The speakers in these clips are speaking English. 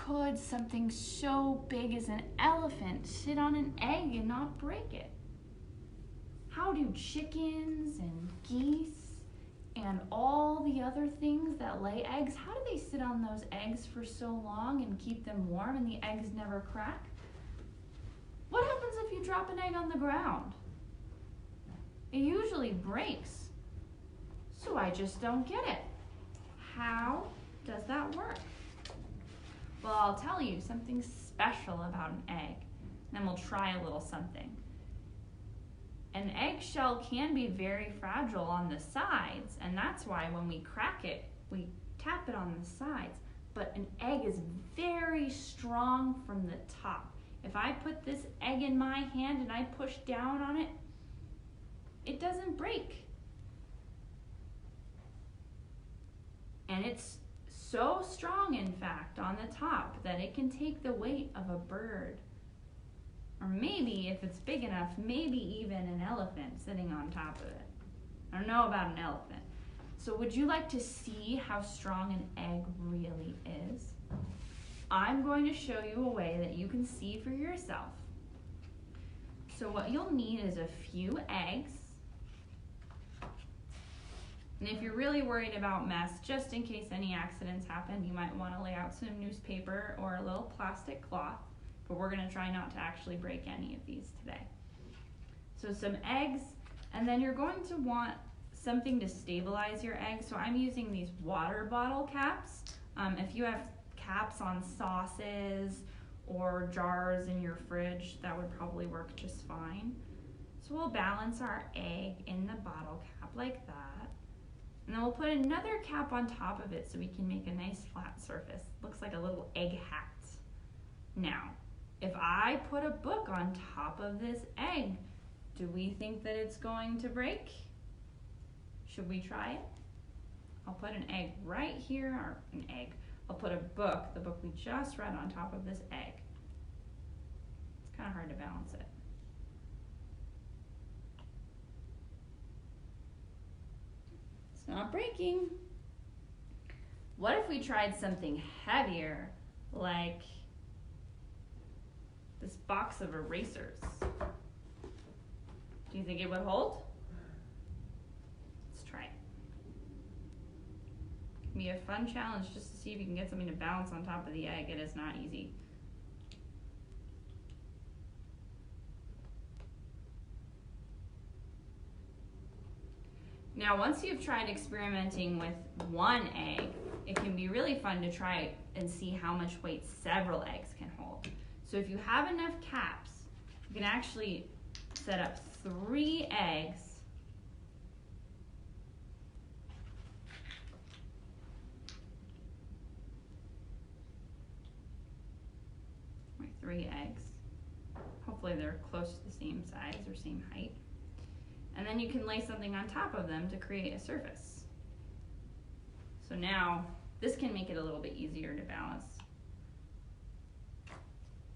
could something so big as an elephant sit on an egg and not break it? How do chickens and geese and all the other things that lay eggs, how do they sit on those eggs for so long and keep them warm and the eggs never crack? What happens if you drop an egg on the ground? It usually breaks. So I just don't get it. How does that work? Well, I'll tell you something special about an egg. Then we'll try a little something. An eggshell can be very fragile on the sides, and that's why when we crack it, we tap it on the sides. But an egg is very strong from the top. If I put this egg in my hand and I push down on it, it doesn't break. And it's so strong, in fact, on the top that it can take the weight of a bird. Or maybe, if it's big enough, maybe even an elephant sitting on top of it. I don't know about an elephant. So would you like to see how strong an egg really is? I'm going to show you a way that you can see for yourself. So what you'll need is a few eggs. And if you're really worried about mess, just in case any accidents happen, you might want to lay out some newspaper or a little plastic cloth. But we're going to try not to actually break any of these today. So some eggs, and then you're going to want something to stabilize your eggs. So I'm using these water bottle caps. If you have caps on sauces or jars in your fridge, that would probably work just fine. So we'll balance our egg in the bottle cap like that. And then we'll put another cap on top of it so we can make a nice flat surface. Looks like a little egg hat. Now, if I put a book on top of this egg, do we think that it's going to break? Should we try it? I'll put an egg right here, or an egg. I'll put a book, the book we just read, on top of this egg. It's kind of hard to balance it. It's not breaking. What if we tried something heavier, like this box of erasers? Do you think it would hold? Let's try it. It can be a fun challenge just to see if you can get something to balance on top of the egg. It is not easy. Now, once you've tried experimenting with one egg, it can be really fun to try and see how much weight several eggs can hold. So if you have enough caps, you can actually set up 3 eggs or 3 eggs. Hopefully they're close to the same size or same height. And then you can lay something on top of them to create a surface. So now this can make it a little bit easier to balance.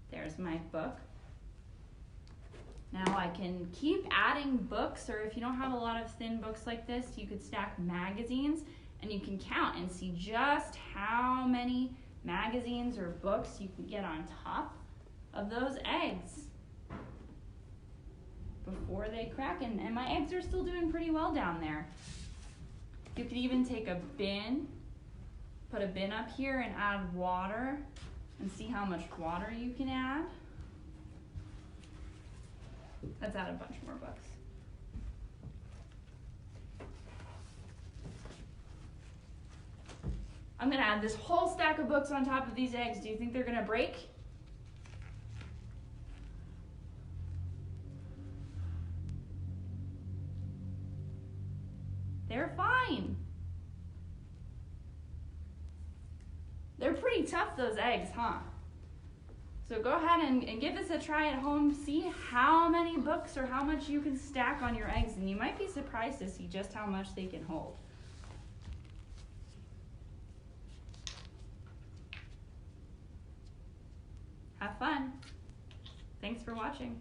There's my book. Now I can keep adding books, or if you don't have a lot of thin books like this, you could stack magazines, and you can count and see just how many magazines or books you can get on top of those eggs before they crack. And my eggs are still doing pretty well down there. You could even take a bin, put a bin up here and add water and see how much water you can add. Let's add a bunch more books. I'm gonna add this whole stack of books on top of these eggs. Do you think they're gonna break? They're fine. They're pretty tough, those eggs, huh? So go ahead and give this a try at home. See how many books or how much you can stack on your eggs, and you might be surprised to see just how much they can hold. Have fun. Thanks for watching.